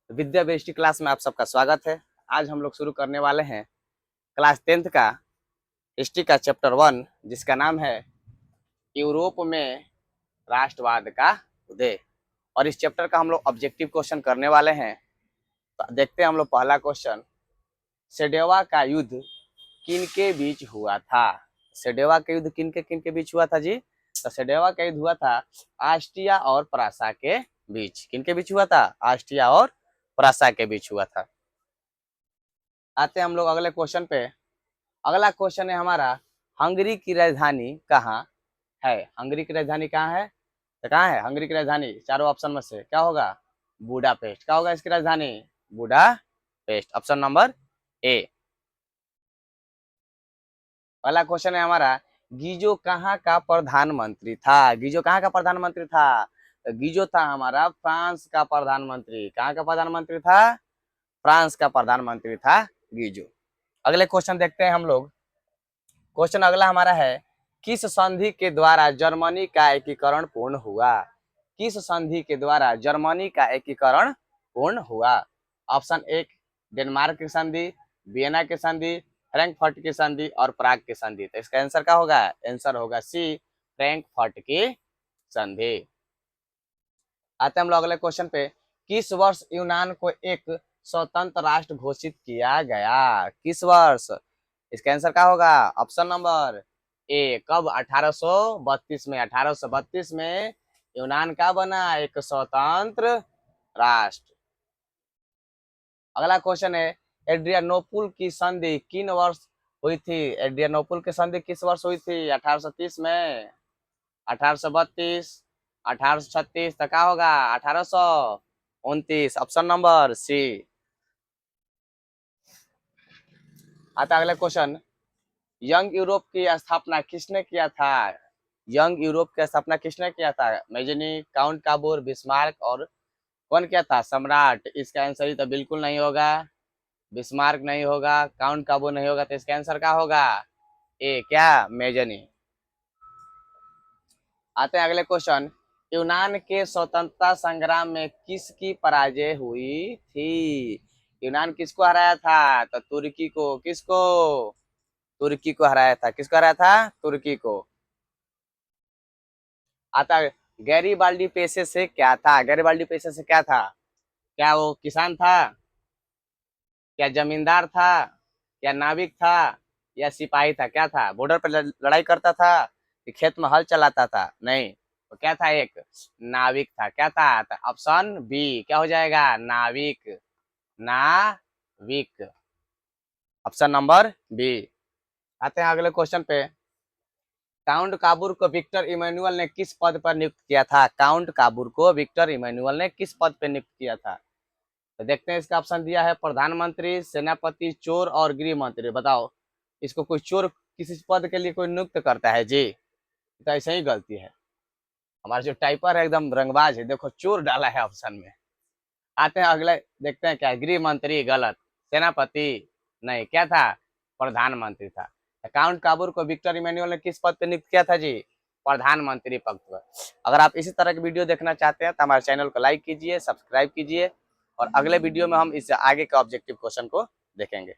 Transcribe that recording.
विद्या bestie class में आप सबका स्वागत है। आज हम लोग शुरू करने वाले हैं क्लास 10th का हिस्ट्री का चैप्टर 1, जिसका नाम है यूरोप में राष्ट्रवाद का उदय। और इस चैप्टर का हम लोग ऑब्जेक्टिव क्वेश्चन करने वाले हैं। तो देखते हैं हम लोग पहला क्वेश्चन, सेडेवा का युद्ध किन के बीच हुआ था? सेडेवा का युद्ध किन के बीच हुआ था जी? तो सेडेवा का युद्ध हुआ था ऑस्ट्रिया और प्रासा के बीच। किन के बीच हुआ था? ऑस्ट्रिया और प्रासा के बीच हुआ था। आते हैं हम लोग अगले क्वेश्चन पे। अगला क्वेश्चन है हमारा, हंगरी की राजधानी कहाँ है? हंगरी की राजधानी कहाँ है? तो कहाँ है हंगरी की राजधानी? चारों ऑप्शन में से क्या होगा? बुडापेस्ट। क्या होगा इसकी राजधानी? बुडापेस्ट। Option number A. पहला क्वेश्चन है हमारा, गीजो कहाँ का प्रधानमंत्री था? गीजो कहाँ का प्रधानमंत्री था? तो गीजो था हमारा फ्रांस का प्रधानमंत्री। कहाँ का प्रधानमंत्री था? फ्रांस का प्रधानमंत्री था गीजो। अगले क्वेश्चन देखते हैं हम लोग। क्वेश्चन अगला हमारा है, किस संधि के द्वारा जर्मनी का एकीकरण पूर्ण हुआ? किस संधि के द्वारा जर्मनी का एकीकरण पूर्ण हुआ? ऑप्शन एक, डेनमार्क की संधि, वियना की संधि, फ्रैंकफर्ट की संधि और प्राग की संधि। तो इसका आंसर क्या होगा? आंसर होगा सी, फ्रैंकफर्ट की संधि। आते हैं हम लोग अगले क्वेश्चन पे। किस वर्ष यूनान को एक स्वतंत्र राष्ट्र घोषित किया गया? किस वर्ष? इसका आंसर क्या होगा? Option number A. कब? 1832 में। 1832 में यूनान का बना एक स्वतंत्र राष्ट्र। अगला क्वेश्चन है, एड्रियानोपुल की संधि किन वर्ष हुई थी? एड्रियानोपुल की संधि किस वर्ष हुई थी? 1830 में, 1832, 1836, तो क्या होगा? 1829। Option number C. आता अगला क्वेश्चन, यंग यूरोप की स्थापना किसने किया था? यंग यूरोप की स्थापना किसने किया था? मेजनी, काउंट काबूर, बिस्मार्क और कौन किया था? सम्राट। इसका आंसर ही तो बिल्कुल नहीं होगा, बिस्मार्क नहीं होगा, काउंट काबूर नहीं होगा। तो इसका आंसर क्या होगा? ए, क्या? मेजनी। आते हैं अगले क्वेश्चन, यूनान के स्वतंत्रता संग्राम में किसकी पराजय हुई थी? यूनान किसको हराया था? तो तुर्की को। किसको? तुर्की को हराया था। किसको हराया था? तुर्की को। आता गैरीबाल्डी पेशे से क्या था? गैरीबाल्डी पेशे से क्या था? क्या वो किसान था? क्या जमींदार था? क्या नाविक था? या सिपाही था? क्या था? बॉर्डर पर लड़ाई करता था कि खेत में हल चलाता था? नहीं, तो क्या था? एक नाविक था। क्या था? तो ऑप्शन बी क्या हो जाएगा? नाविक। नाविक। Option number B. आते हैं अगले क्वेश्चन पे। काउंट काबूर को विक्टर इमैनुअल ने किस पद पर नियुक्त किया था? काउंट काबूर को विक्टर इमैनुअल ने किस पद पर नियुक्त किया था? तो देखते हैं, इसका ऑप्शन दिया है प्रधानमंत्री, सेनापति, चोर और गृह मंत्री। बताओ, इसको कोई चोर किसी पद के लिए कोई नियुक्त करता है जी? तो ऐसे ही गलती है। हमारा जो टाइपर है एकदम रंगबाज है, देखो चोर डाला है ऑप्शन में। आते हैं अगले, देखते हैं क्या है। गृह मंत्री गलत, सेनापति नहीं, क्या था? प्रधानमंत्री था। काउंट काबूर को विक्टर इमैनुअल ने किस पद पर नियुक्त किया था जी? प्रधानमंत्री पद पर। अगर आप इसी तरह की वीडियो देखना चाहते हैं तो हमारे चैनल को लाइक कीजिए, सब्सक्राइब कीजिए और अगले वीडियो में हम इससे आगे का ऑब्जेक्टिव क्वेश्चन को देखेंगे।